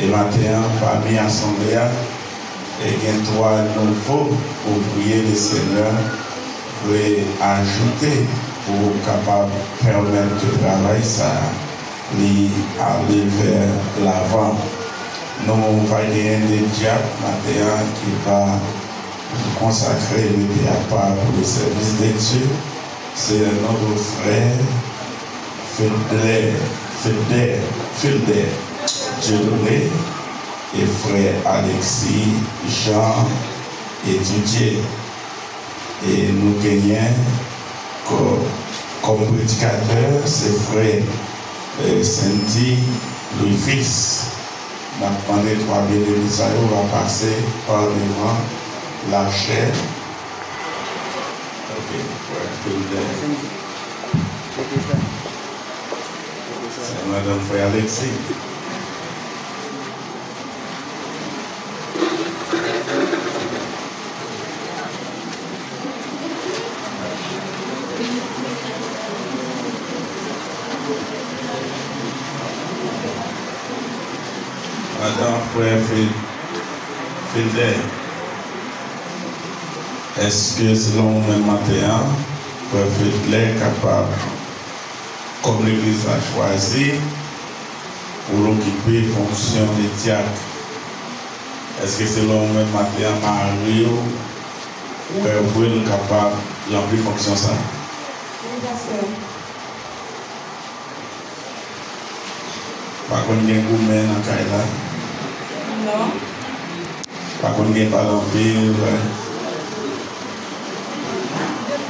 Et maintenant, parmi l'Assemblée, et il y a 3 nouveaux ouvriers du Seigneur pour ajouter pour capable permettre que le travail ça aller vers l'avant. Nous allons gagner des diacres maintenant qui va consacrer le part pour le service de Dieu. C'est notre frère Filder Dieudonné et frère Alexis Jean et Didier. Et nous gagnons comme prédicateur, c'est frère Cindy Louis-Fils. On a demandé 3 bénédictions, on va passer par devant la chair. Ok, c'est madame frère Alexis. Madame frère Filder, est-ce que selon le matin, frère Filder est capable, comme l'Église a choisi, pour occuper fonction de diacre? Est-ce que selon le matin, Mario, ou est capable de remplir fonction ça? Par contre, il y a un gourmet dans le cas. Non. Par contre, il n'y a pas d'empile.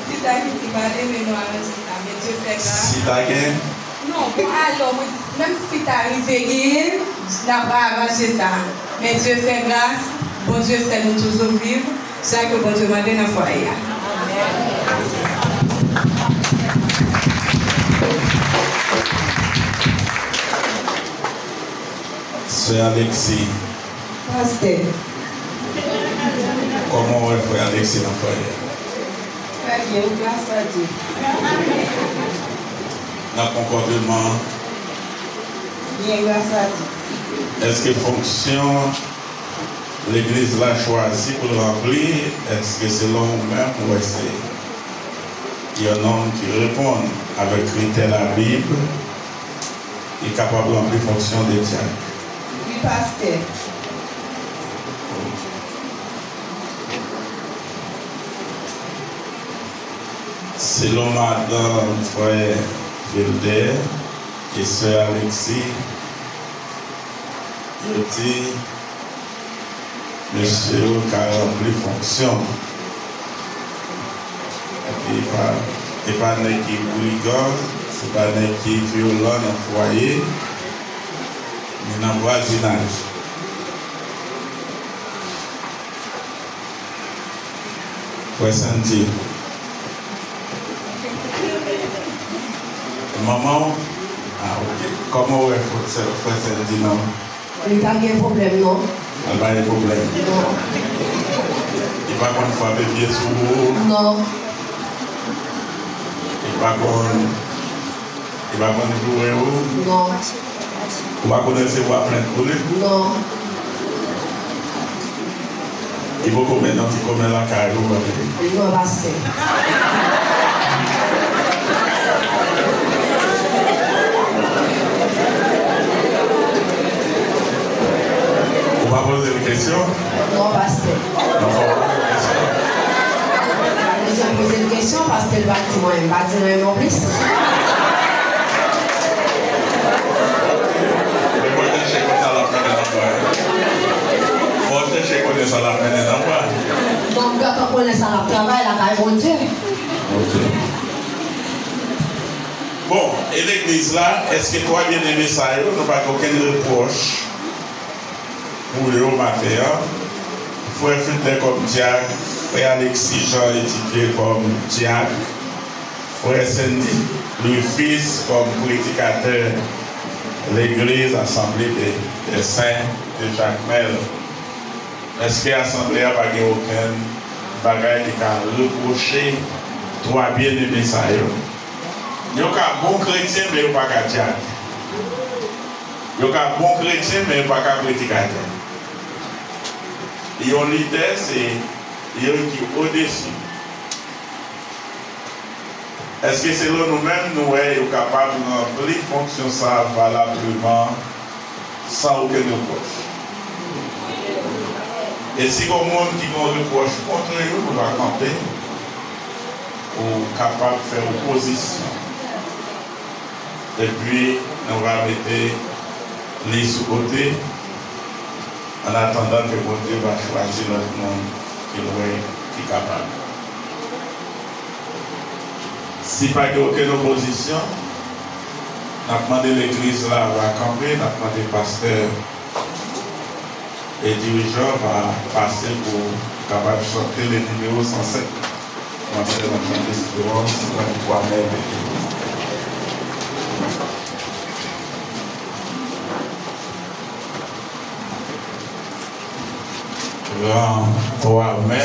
Si tu as dit mais non, mais Dieu fait grâce. Si tu as gagné? Non, alors, même si tu arrives, je n'ai pas arrangé ça. Mais Dieu fait grâce, bon Dieu fait nous toujours vivre. C'est ça que bon Dieu m'a donné dans le foyer. C'est Alexis. Pasteur. Comment on fait Alexis dans le foyer? Très bien, grâce à Dieu. Dans le comportement. Bien, grâce à Dieu. Est-ce que fonction l'Église l'a choisi pour le remplir? Est-ce que c'est l'homme-même ou est-ce qu'il y a un homme qui répond avec critère la Bible et capable de remplir fonction de diacre? Oui, pasteur. Selon madame frère Filder et sœur Alexis, je dis, monsieur qui a rempli fonction. Et pas un qui brigand, c'est pas un qui violent dans le foyer, mais dans le voisinage. Frère Sandy. Maman, ok. Comment est frère Sandy, non? Il n'y a pas de problème, non? Il n'y a pas de problème. Non. Il va qu'on fasse des pieds sous vous? Non. Il va qu'on jouer où? Non. Il va qu'on recevoir plein de coulées? Non. Il faut qu'on mette dans la carrière. Non, pas ça. On va poser une question? Non, pasteur. Non, on va poser une question. Je vais poser une question parce que le bâtiment est un bâtiment en plus. Mais moi, je sais qu'on a la peine d'emploi. Moi, je sais qu'on a la peine d'emploi. Donc, quand on connaît ça, le travail, la caille, mon Dieu. Ok. Bon, et l'église là, est-ce que toi, bien aimé ça, nous n'avons pas aucun reproche pour le matin? Frère Filder comme diacre, frère Alexis Jean étudié comme diacre, frère Cindy Louis-Fils comme prédicateur de l'église, assemblée des saints de Jacmel. Est-ce que l'assemblée n'a pas aucun bagage qui a reproché toi bien aimé ça? Il y a un bon chrétien, mais il n'y a pas de diacre. Il y a un bon chrétien, mais pas un prédicateur. Et un leader, c'est qui est au-dessus. Est-ce que c'est là nous-mêmes, nous sommes capables de remplir fonction ça valablement sans aucun reproche? Et si il y a un monde qui a un reproche contre eux, nous allons camper ou capable de faire opposition. Et puis, nous allons mettre les sous-côtés en attendant que mon Dieu va choisir notre monde qui est capable. Si pas de aucune opposition, nous avons demandé l'église là va camper, nous avons demandé pasteur et dirigeant va passer pour capable de chanter le numéro 107. Commencer à chanter Espérance, la voix merveilleuse. Grand toi-même.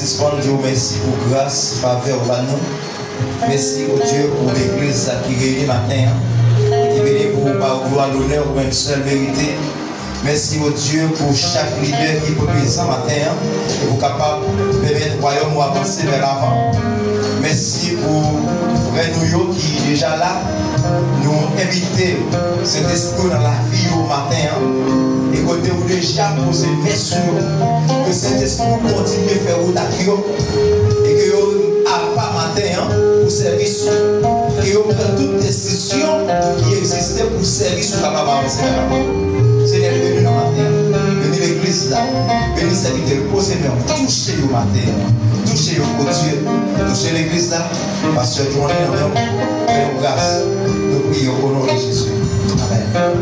suspendre Dieu merci pour grâce, faveur, nous. Merci au Dieu pour l'église qui réunit matin, qui vient pour gloire, l'honneur, pour une seule vérité. Merci au Dieu pour chaque leader qui est présent matin et pour capable de permettre au royaume avancer vers l'avant. Merci pour frère nous qui est déjà là, nous inviter cet esprit dans la vie au matin. Et côté où déjà poser merci que cet esprit continue de faire route et que vous n'avez pas matin pour service et vous prenez toute décision qui existait pour service ou capable d'avancer. Seigneur, venez dans matin, venez l'église là, venez servir, posez même, touchez le matin, touchez le Dieu, touchez l'église là, parce que journée en même, faites grâce, nous prions au nom de Jésus. Amen.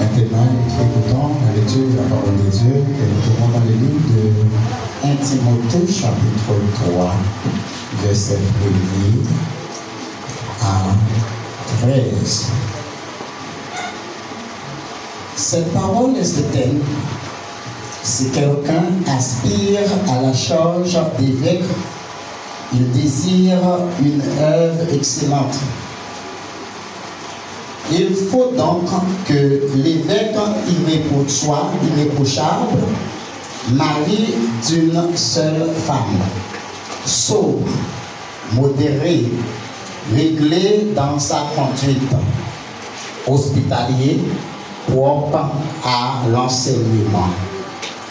Maintenant, écoutons la lecture de la parole de Dieu que nous trouvons dans le livre de 1 Timothée, chapitre 3, verset 1er à 13. Cette parole est certaine. Si quelqu'un aspire à la charge d'évêque, il désire une œuvre excellente. Il faut donc que l'évêque soit irréprochable, mari d'une seule femme, sobre, modéré, réglé dans sa conduite, hospitalier, propre à l'enseignement.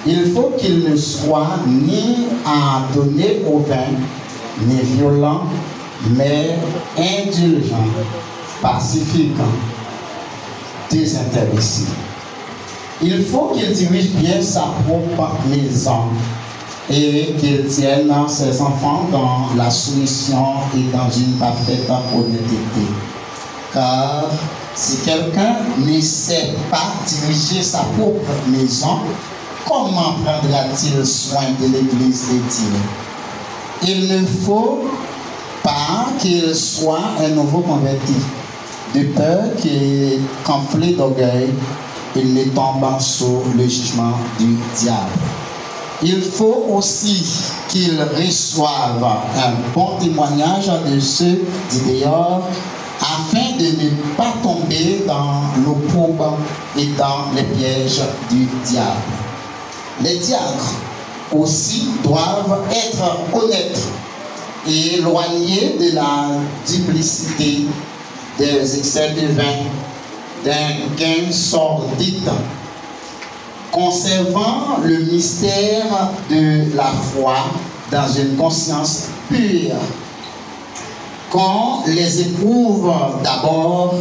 Il faut qu'il ne soit ni adonné au vin, ni violent, mais indulgent, pacifique, désintéressé. Il faut qu'il dirige bien sa propre maison et qu'il tienne ses enfants dans la soumission et dans une parfaite honnêteté. Car si quelqu'un ne sait pas diriger sa propre maison, comment prendra-t-il soin de l'église de Dieu? Il ne faut pas qu'il soit un nouveau converti, de peur qu'enflé d'orgueil, il ne tombe sous le jugement du diable. Il faut aussi qu'il reçoive un bon témoignage de ceux du dehors, afin de ne pas tomber dans l'opprobre et dans les pièges du diable. Les diacres aussi doivent être honnêtes et éloignés de la duplicité, des excès de vin, d'un gain sordide, conservant le mystère de la foi dans une conscience pure. Qu'on les éprouve d'abord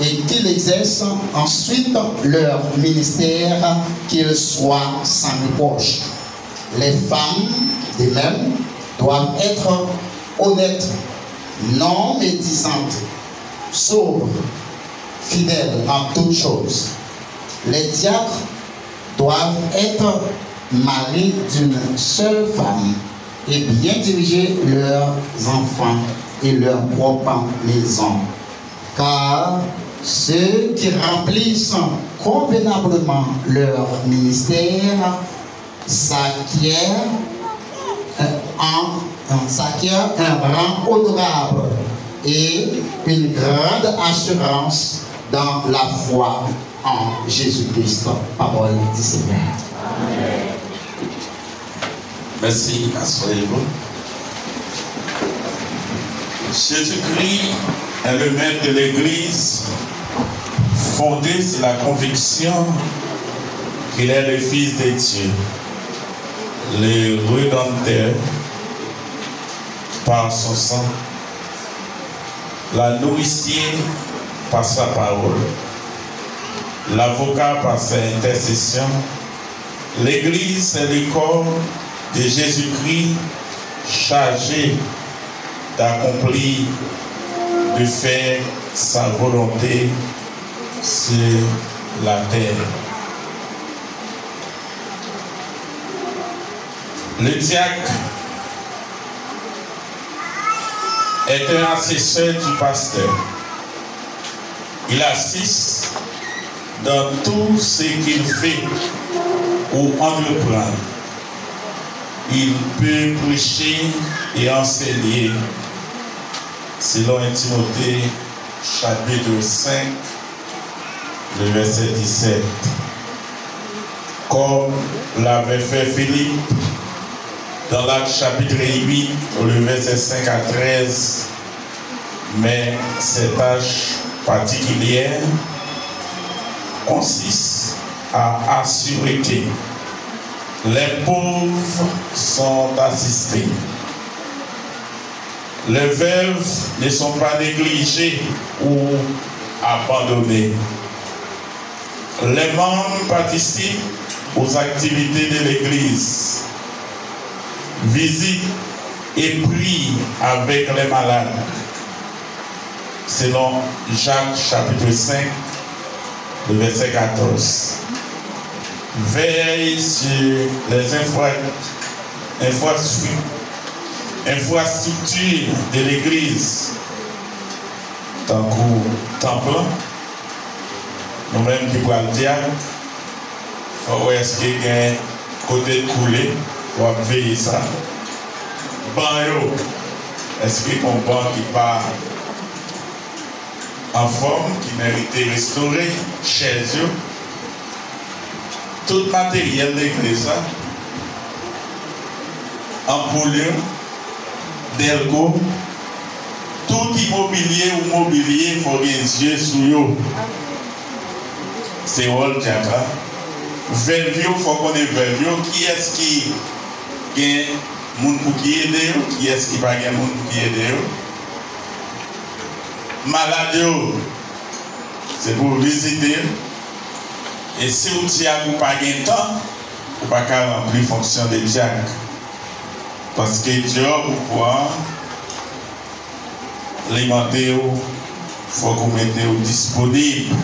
et qu'ils exercent ensuite leur ministère, qu'ils soient sans reproche. Les femmes, de même, doivent être honnêtes, non médisantes, sobres, fidèles en toutes choses. Les diacres doivent être mariés d'une seule femme et bien diriger leurs enfants et leur propre maison. Car ceux qui remplissent convenablement leur ministère s'acquièrent un rang honorable et une grande assurance dans la foi en Jésus-Christ. Parole du Seigneur. Amen. Merci, asseyez-vous. Jésus-Christ est le maître de l'Église, fondé sur la conviction qu'il est le Fils de Dieu, le Rédempteur par son sang, la nourricier par sa parole, l'avocat par sa intercession. L'Église est le corps de Jésus-Christ chargé d'accomplir, de faire sa volonté sur la terre. Le diacre est un assesseur du pasteur. Il assiste dans tout ce qu'il fait ou entreprend. Il peut prêcher et enseigner, selon 1 Timothée chapitre 5, le verset 17. Comme l'avait fait Philippe dans l'Acte chapitre 8, le verset 5 à 13, mais cette tâche particulière consiste à assurer que les pauvres sont assistés. Les veuves ne sont pas négligées ou abandonnées. Les membres participent aux activités de l'Église, visitent et prient avec les malades, selon Jacques chapitre 5, le verset 14. Veille sur les infrastructures de l'Église, tant qu'au temple, nous-mêmes qui pouvons le dire, est-ce qu'il y a un côté de coulé, il faut veiller ça. Banyo, est-ce qu'il y a un banc qui part en forme, qui mérite de restaurer, chez eux? Tout matériel de l'église, ampoule, delco, tout immobilier ou mobilier, il faut bien yeux sur eux. C'est all Jacques. Velvio, il faut qu'on ait Velvio. Qui est-ce qui gagne moun pour qui aider? Qui est-ce qui va gagner moun pour qui aider? Malade, c'est pour visiter. Et si vous n'avez pas de temps, vous ne pouvez pas remplir la fonction de diacre. Parce que Dieu, pour pouvoir alimenter, il faut que vous mettez disponible.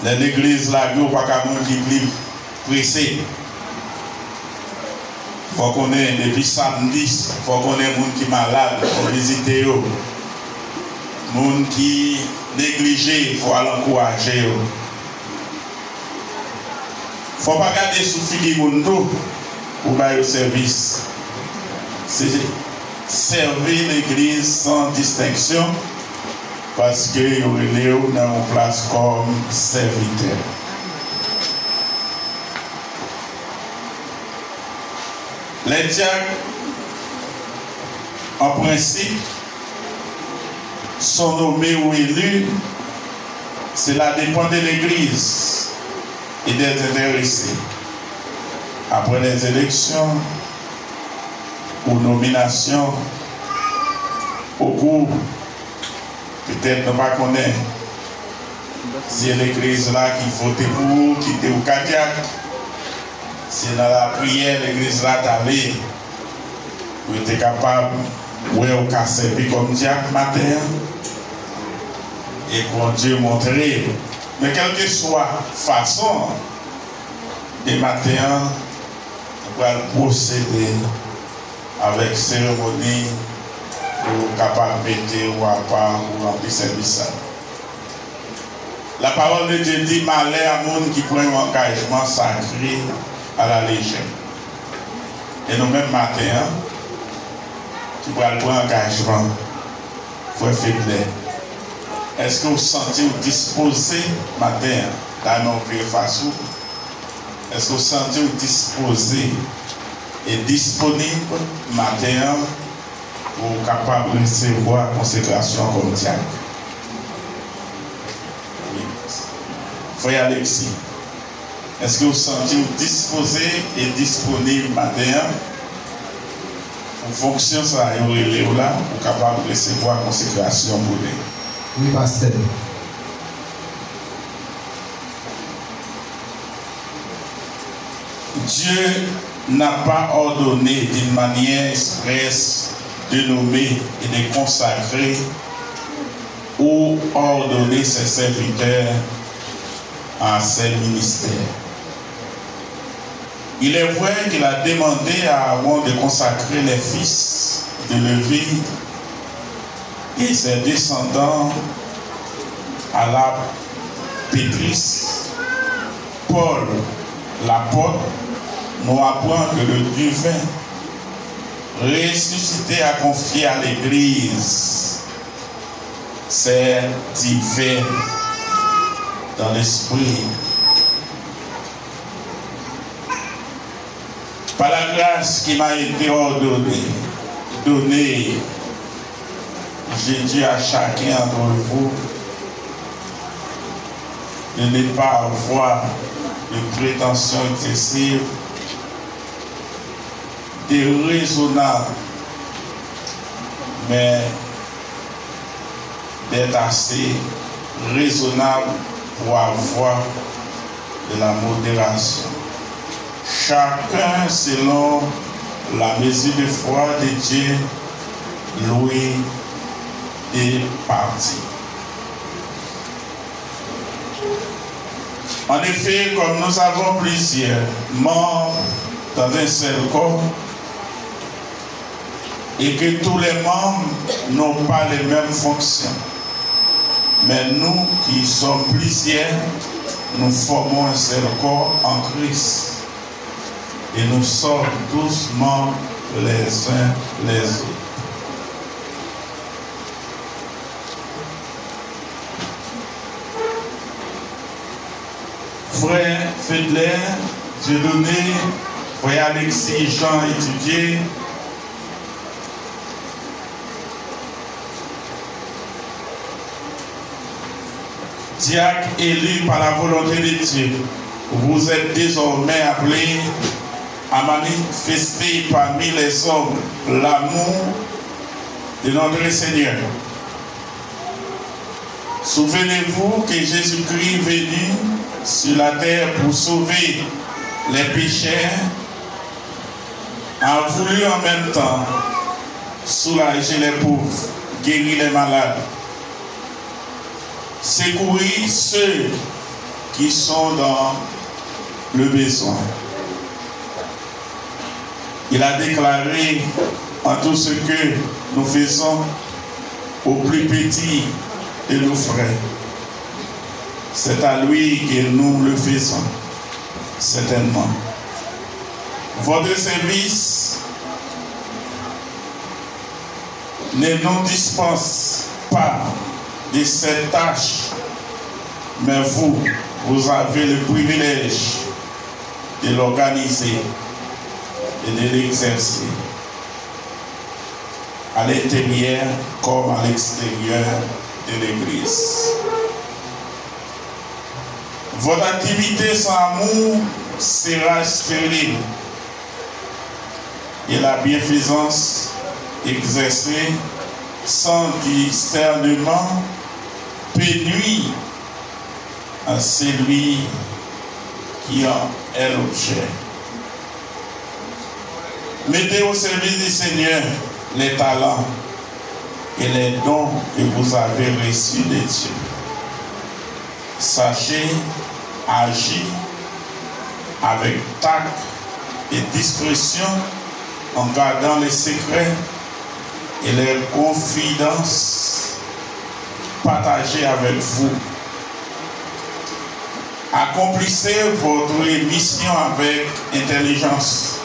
L'église, là, il n'y a pas de qui est pressé. Il faut qu'on ait, depuis samedi, il faut qu'on ait des gens qui sont malades, il faut visiter. Les gens qui sont négligés, il faut aller encourager. Il ne faut pas garder sous figure pour faire le service. C'est servir l'église sans distinction parce que vous êtes dans une place comme serviteur. Les diacres, en principe, sont nommés ou élus, cela dépend de l'église et des intéressés. Après les élections ou nominations, au cours, peut-être ne pas connaître si l'église là qui vote pour, qui était au cardiaque, c'est dans la prière l'église là d'aller, vous êtes capable, ouais, au cas servi comme diacre matin, et pour Dieu montrer. Mais quelle que soit la façon, et matin, on va procéder avec cérémonie pour capable de mettre ou à part ou remplir service. La parole de Dieu dit malheur à monde qui prend un engagement sacré à la légère. Et nous-mêmes matin, qui prend un engagement, il faut faire plaisir. Est-ce que vous sentez disposé matin dans nos façons? Est-ce que vous sentez disposé et disponible matin pour capable de recevoir la consécration comme diacre? Oui. Frère Alexis, est-ce que vous sentez disposé et disponible matin pour fonction ça et là pour capable de recevoir la consécration pour lui? Oui, pasteur. Dieu n'a pas ordonné d'une manière expresse de nommer et de consacrer ou ordonner ses serviteurs à ses ministères. Il est vrai qu'il a demandé à Aaron de consacrer les fils de Lévi et ses descendants à la Pétrus, Paul, l'apôtre, nous apprend que le divin ressuscité a confié à l'Église. C'est divin dans l'esprit. Par la grâce qui m'a été donnée, j'ai dit à chacun d'entre vous de ne pas avoir de prétention excessive, déraisonnable, mais d'être assez raisonnable pour avoir de la modération. Chacun selon la mesure de foi de Dieu, loué et parti. En effet, comme nous avons plusieurs membres dans un seul corps, et que tous les membres n'ont pas les mêmes fonctions, mais nous qui sommes plusieurs, nous formons un seul corps en Christ. Et nous sommes tous membres les uns les autres. Frère Fedler, Dieudonné, frère Alexis, Jean étudié, diacre élu par la volonté de Dieu, vous êtes désormais appelés à manifester parmi les hommes l'amour de notre Seigneur. Souvenez-vous que Jésus-Christ venu sur la terre pour sauver les pécheurs a voulu en même temps soulager les pauvres, guérir les malades, secourir ceux qui sont dans le besoin. Il a déclaré en tout ce que nous faisons aux plus petits de nos frères. C'est à lui que nous le faisons, certainement. Votre service ne nous dispense pas de cette tâche, mais vous avez le privilège de l'organiser et de l'exercer à l'intérieur comme à l'extérieur de l'Église. Votre activité sans amour sera stérile et la bienfaisance exercée sans discernement peut nuire à celui qui en est l'objet. Mettez au service du Seigneur les talents et les dons que vous avez reçus de Dieu. Sachez agir avec tact et discrétion en gardant les secrets et les confidences partagées avec vous. Accomplissez votre mission avec intelligence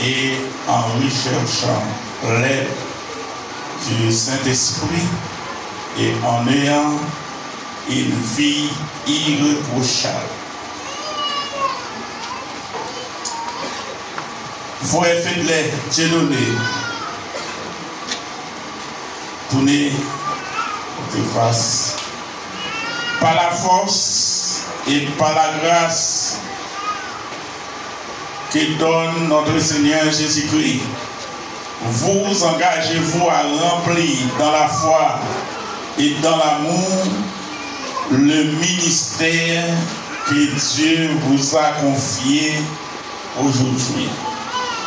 et en recherchant l'aide du Saint-Esprit et en ayant une vie irréprochable. Frère Fedler, Dieudonné, tournez de face. Par la force et par la grâce que donne notre Seigneur Jésus-Christ, vous engagez-vous à remplir dans la foi et dans l'amour le ministère que Dieu vous a confié aujourd'hui.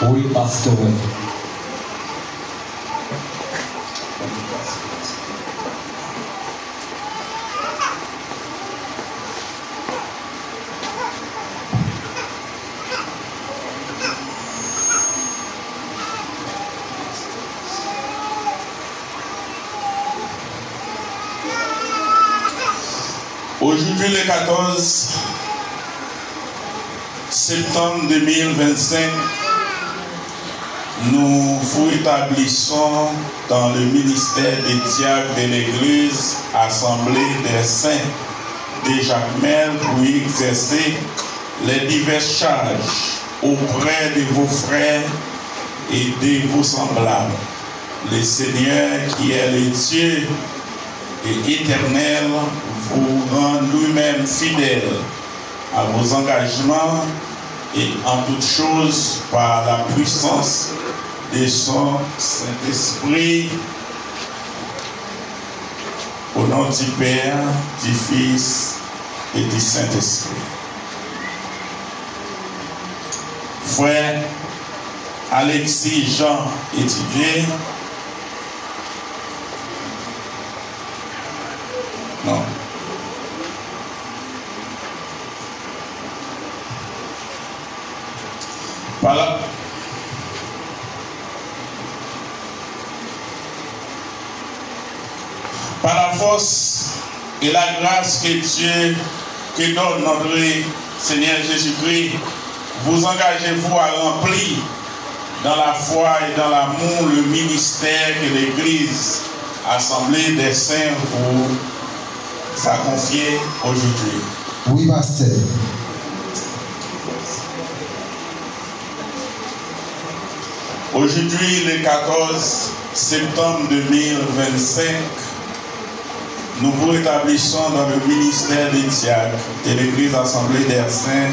Oui, pasteur. Aujourd'hui, le 14 septembre 2025, nous vous établissons dans le ministère des diacres de l'Église Assemblée des Saints de Jacmel pour exercer les diverses charges auprès de vos frères et de vos semblables. Le Seigneur qui est le Dieu et éternel vous rend lui-même fidèle à vos engagements et en toutes choses par la puissance de son Saint-Esprit. Au nom du Père, du Fils et du Saint-Esprit. Frère Alexis Jean étudié. Non. Par la force et la grâce que Dieu, que donne notre Seigneur Jésus-Christ, vous engagez-vous à remplir dans la foi et dans l'amour le ministère que l'Église Assemblée des Saints vous a confié aujourd'hui. Oui, pasteur. Aujourd'hui, le 14 septembre 2025, nous vous établissons dans le ministère des diacres de l'Église Assemblée des Saints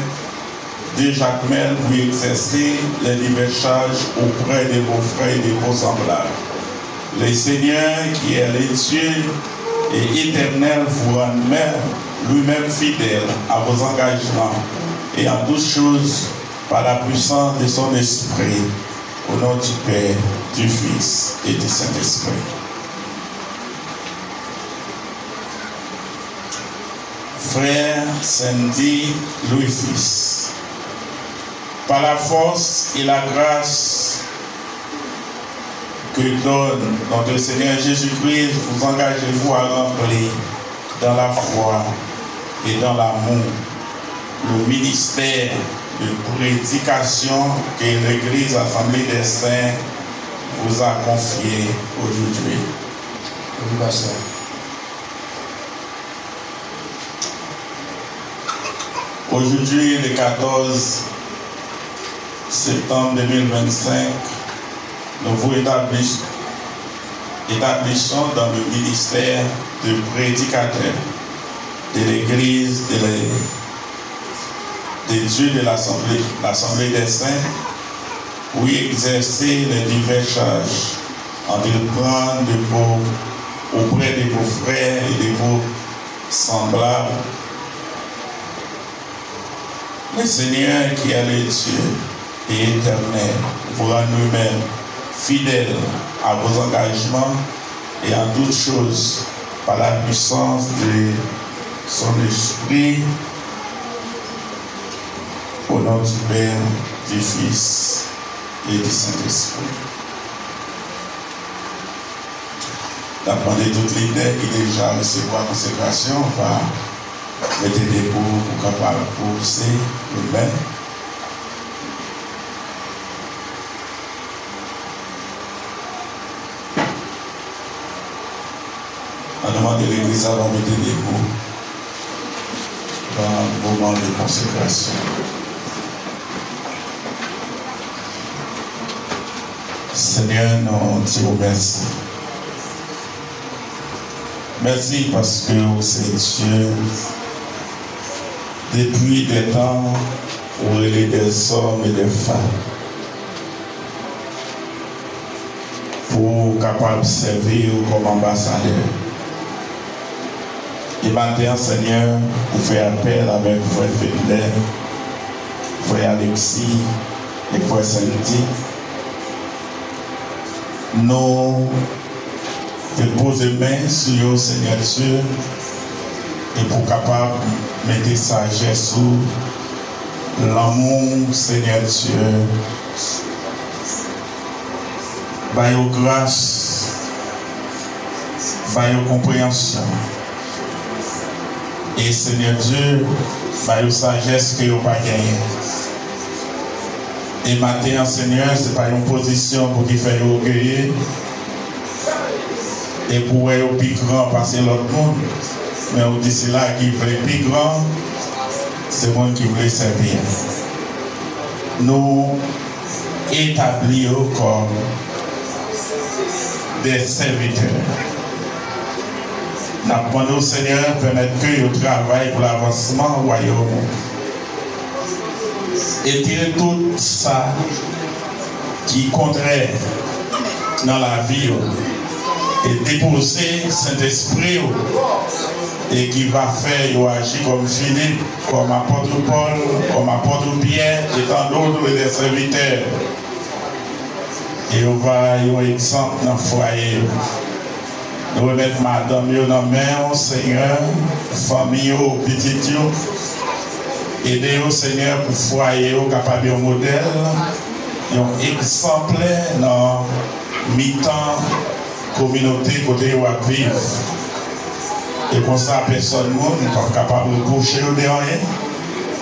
de Jacmel pour exercer les diverses charges auprès de vos frères et de vos semblables. Le Seigneur qui est le Dieu et éternel vous rend lui-même fidèle à vos engagements et en toutes choses par la puissance de son esprit. Au nom du Père, du Fils et du Saint-Esprit. Frère Sandy Louis-Fils, par la force et la grâce que donne notre Seigneur Jésus-Christ, vous engagez-vous à remplir dans la foi et dans l'amour le ministère de prédication que l'Église Assemblée des Saints vous a confié aujourd'hui. Oui, pasteur. Aujourd'hui, le 14 septembre 2025, nous vous établissons dans le ministère de prédicateur de l'Église de Dieu de l'Assemblée des Saints, pour exercer les diverses charges en dépendant auprès de vos frères et de vos semblables. Le Seigneur qui est le Dieu et éternel vous rend lui-même fidèle à vos engagements et en toutes choses par la puissance de son esprit. Au nom du Père, du Fils et du Saint-Esprit. D'après toutes les idées qui déjà recevoir consécration, on va mettre des mots pour capable pousser le même. On demande de l'Église à mettre des mots dans le moment de consécration. Seigneur, nous te remercions. Merci parce que c'est Dieu, depuis des temps où il est des hommes et des femmes, pour capables de servir comme ambassadeur. Et maintenant, Seigneur, vous faites appel avec Frère Fedler, Frère Alexis et Frère Sandy. Nous déposons main sur le Seigneur Dieu et pour capable de mettre sagesse sur l'amour, Seigneur Dieu. Par vos grâce, par vos compréhension. Et Seigneur Dieu, par une sagesse que vous n'avez pas gagnée. Et maintenant, Seigneur, ce n'est pas une position pour qu'il fasse orgueilleux. Et pour être plus grand, passer l'autre monde. Mais on dit c'est là qui veut plus grand, c'est le monde qui voulait servir. Nous établissons comme des serviteurs. Nous demandons au Seigneur de permettre que nous travaillons pour l'avancement du royaume. Et tirer tout ça qui est contraire dans la vie et déposer cet esprit et qui va faire agir comme Philippe, comme apôtre Paul, comme apôtre Pierre et tant d'autres des serviteurs. Et on va un exemple dans le foyer. Nous remettons madame dans la main, Seigneur, famille, petit, aider au Seigneur pour foyer, capable de modèle, un exemplaire dans mi-temps, communauté, côté où on vit. Et pour ça, personne n'est pas capable de coucher ou de rien.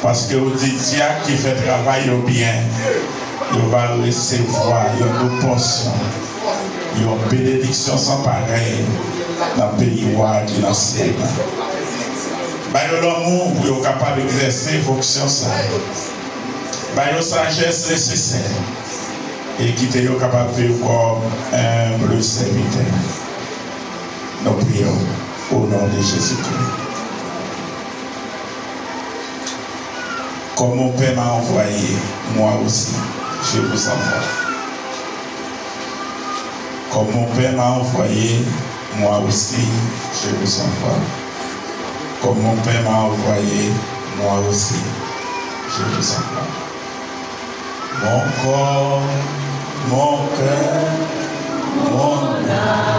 Parce que vous dites, Dieu qui fait travail au bien, il va recevoir une portion, une bénédiction sans pareil dans le pays qui est dans ce pays. L'amour pour être capable d'exercer fonction ça. La sagesse nécessaire. Et qui est capable de faire comme un bleu serviteur. Nous prions au nom de Jésus-Christ. Comme mon Père m'a envoyé, moi aussi, je vous envoie. Comme mon Père m'a envoyé, moi aussi, je vous envoie. Comme mon Père m'a envoyé, moi aussi, je vous envoie. Mon corps, mon cœur, mon âme,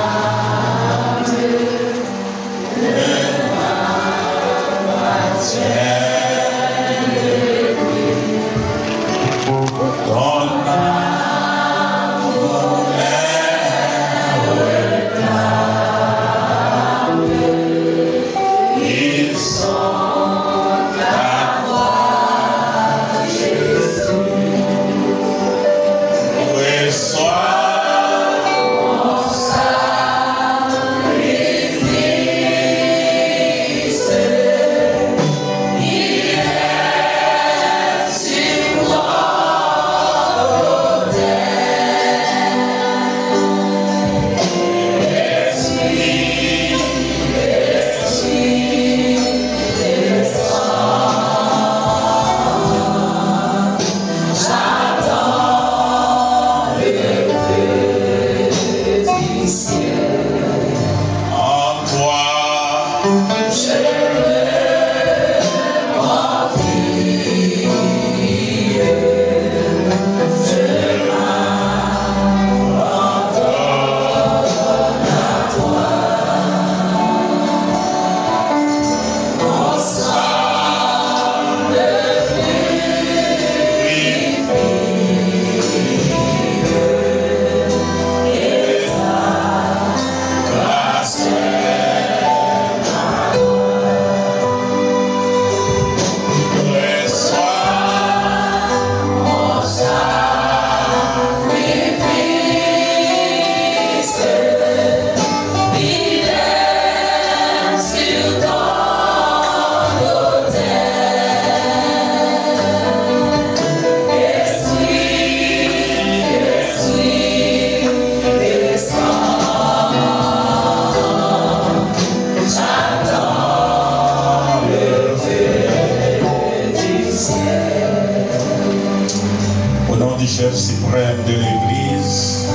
chef suprême de l'Église,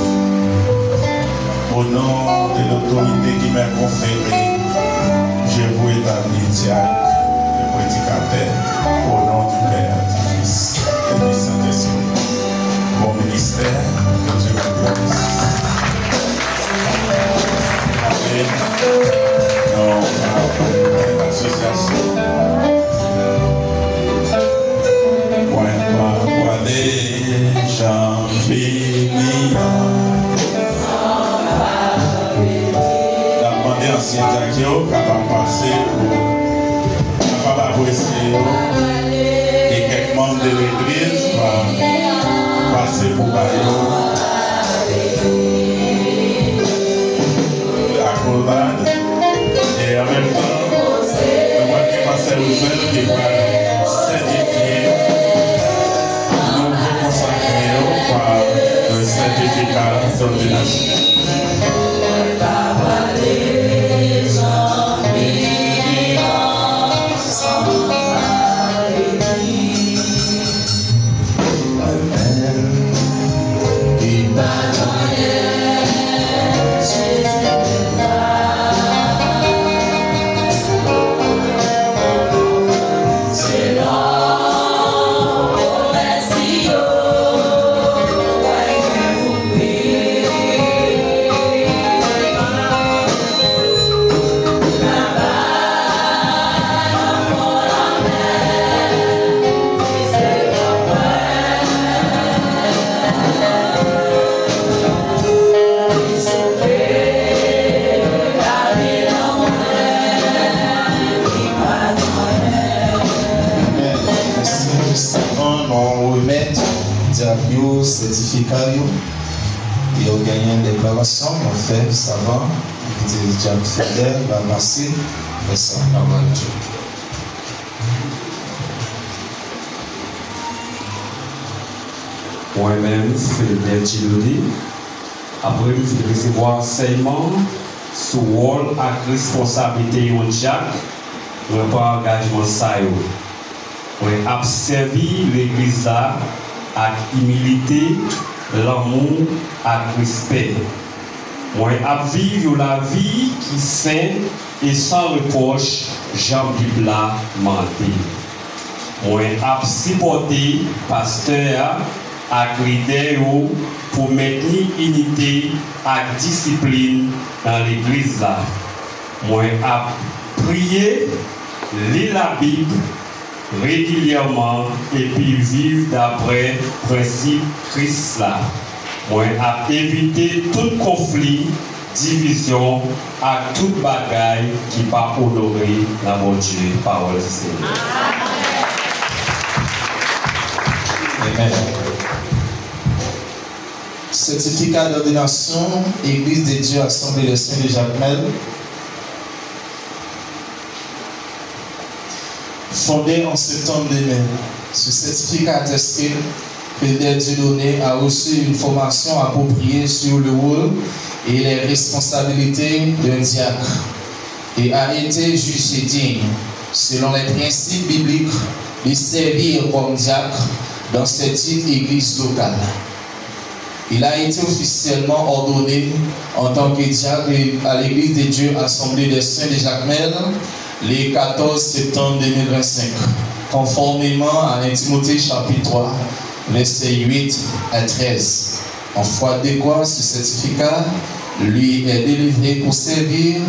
au nom de l'autorité qui m'a conférée, je vous établis diacre et prédicateur au nom du Père, du Fils et du Saint-Esprit. Mon ministère, que Dieu vous bénisse. Amen. Non, l'association. La demandé ancien Jacques capable de passer pour apprécier et quelques membres de l'église vont passer pour accolade et en même temps le mois qui passe le qui va certifier nous vous consacrer par le certificat d'ordination. Certificat et on gagne une déclaration, on fait, ça va, il dit Jacques Feder, il va passer, mais ça va mal. Moi-même, Philippe Chilodi, après de recevoir enseignement sur le rôle et responsabilité de Jacques, je n'ai pas engagement ça. Je vais observer l'église là avec humilité, l'amour et respect. Moi, je vivre la vie qui est sainte et sans reproche, Jean-Bible m'a dit. Moi, je supporter pasteur et leader pour maintenir unité et discipline dans l'église là. Moi, je prier, lire la Bible régulièrement et puis vivre d'après le principe Christ là. Moi, à éviter tout conflit, division, à toute bagaille qui va honorer la mon Dieu, parole du Seigneur. Amen. Certificat d'ordination, Église de Dieu, Assemblée de Saint de Jacmel. Fondé en septembre 2000, ce certificat atteste que le Dieu donné a reçu une formation appropriée sur le rôle et les responsabilités d'un diacre et a été jugé digne, selon les principes bibliques, de servir comme diacre dans cette église locale. Il a été officiellement ordonné en tant que diacre à l'église de Dieu Assemblée des Saints de Jacmel le 14 septembre 2025, conformément à 1 Timothée chapitre 3, versets 8 à 13. En foi de quoi ce certificat lui est délivré pour servir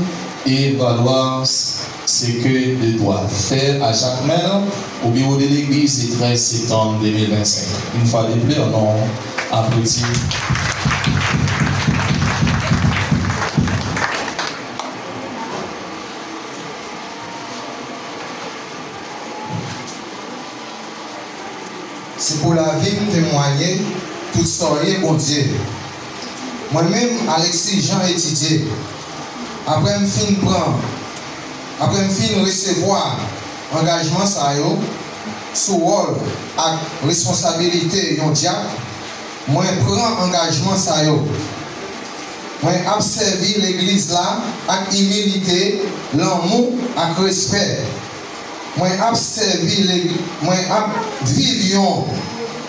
et valoir ce que de doit faire à Jacmel au bureau de l'église le 13 septembre 2025. Une fois de plus, on applaudit. C'est pour la vie de témoigner tout soirée bon Dieu. Moi-même, Alexis Jean étudié. Après me fin prendre, après me fin recevoir engagement ça yo, sous rôle et responsabilité yon diacre, moi prends engagement ça yo. Moi observer l'église là avec humilité, l'amour et respect. Moi observer l'église, moi vivons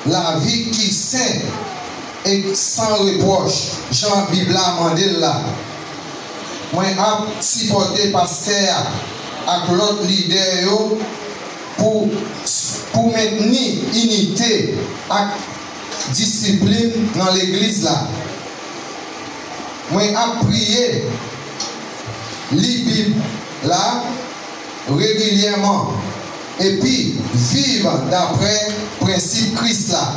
la vie qui est sainte et sans reproche. Jean Bible mandel là. Moi supporter pasteur avec l'autre leader pour maintenir unité et discipline dans l'église là. Moi prier lire Bible là régulièrement et puis vivre d'après principe Christ là.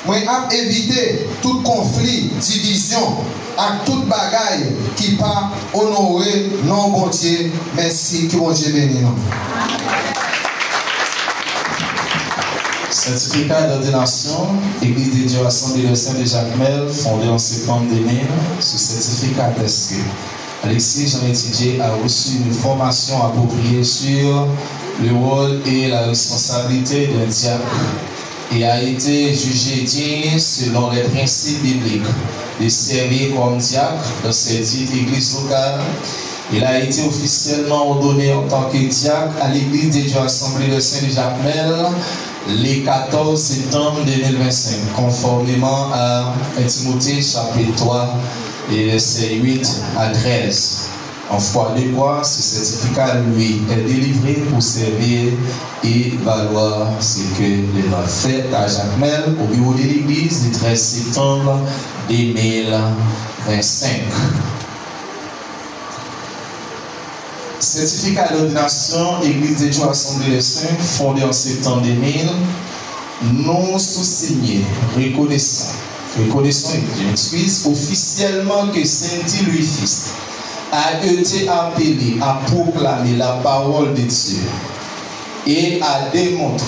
moi a éviter tout conflit, division, à toute bagaille qui pas honorer non bon Dieu. Merci que bon Dieu bénisse. Certificat d'ordination, Église de Dieu Assemblée de Saint de Jacmel, fondée en septembre 2000. Ce certificat atteste que Alexis Jean-Étidier a reçu une formation appropriée sur le rôle et la responsabilité d'un diacre et a été jugé digne selon les principes bibliques de servir comme diacre dans cette dite église locale. Il a été officiellement ordonné en tant que diacre à l'église de Dieu Assemblée de Saint de Jacmel le 14 septembre 2025, conformément à 1 Timothée chapitre 3 et versets 8 à 13. En foi de quoi, ce certificat, lui, est délivré pour servir et valoir ce que l'on a fait à Jacmel au bureau de l'église le 13 septembre 2025. Certificat d'ordination, Église de Dieu Assemblée des Saints, fondée en septembre 2000, non sous-signé, reconnaissant, je m'excuse, officiellement que Saint Louis Fils a été appelé à proclamer la parole de Dieu et à démontrer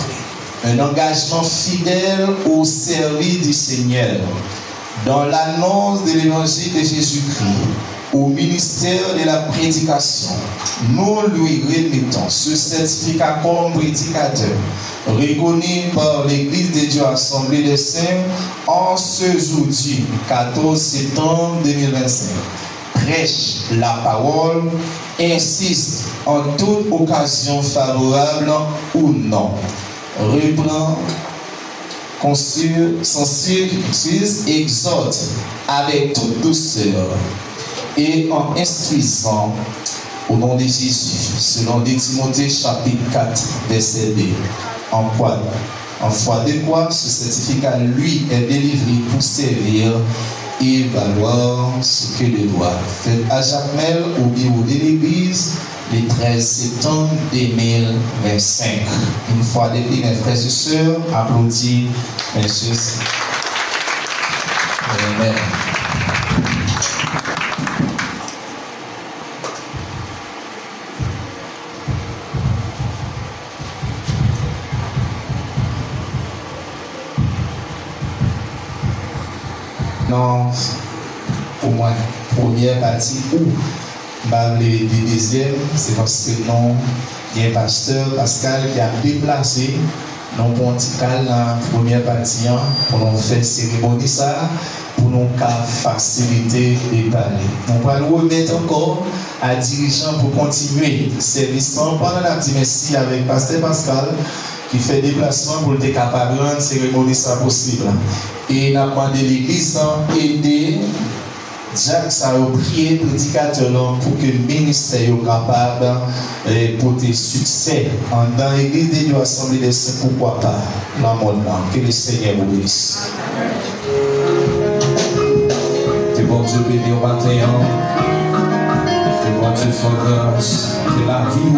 un engagement fidèle au service du Seigneur dans l'annonce de l'évangile de Jésus-Christ, au ministère de la prédication. Nous lui remettons ce certificat comme prédicateur reconnu par l'Église de Dieu Assemblée des Saints en ce jeudi 14 septembre 2025. Prêche la parole, insiste en toute occasion favorable ou non. Reprend, censure, exhorte avec toute douceur et en instruisant au nom de Jésus, selon 2 Timothée chapitre 4, verset 2. En foi de quoi ce certificat lui est délivré pour servir et valoir ce que le doit. Fait à Jacmel au bureau de l'église le 13 septembre 2025. Une fois de plus, mes frères et sœurs, applaudis, messieurs. Amen. Non, au moins, première partie ou le deuxième, c'est parce que non, il y a un pasteur Pascal qui a déplacé non pontical dans la première partie pour nous faire cérémonie ça, pour nous faciliter les parler. On va nous remettre encore à dirigeant pour continuer le service pendant la petite merci avec pasteur Pascal qui fait déplacement pour être capable de rendre cérémonie ça possible. Et n'a demandé l'église aider Jacques ça a prié prédicateur pour que le ministère soit capable de porter succès dans l'église de Dieu Assemblée des Saints, pourquoi pas dans le monde. Que le Seigneur vous bénisse. Que bon Dieu bénisse au matin. Que bon Dieu fasse grâce. Que la vie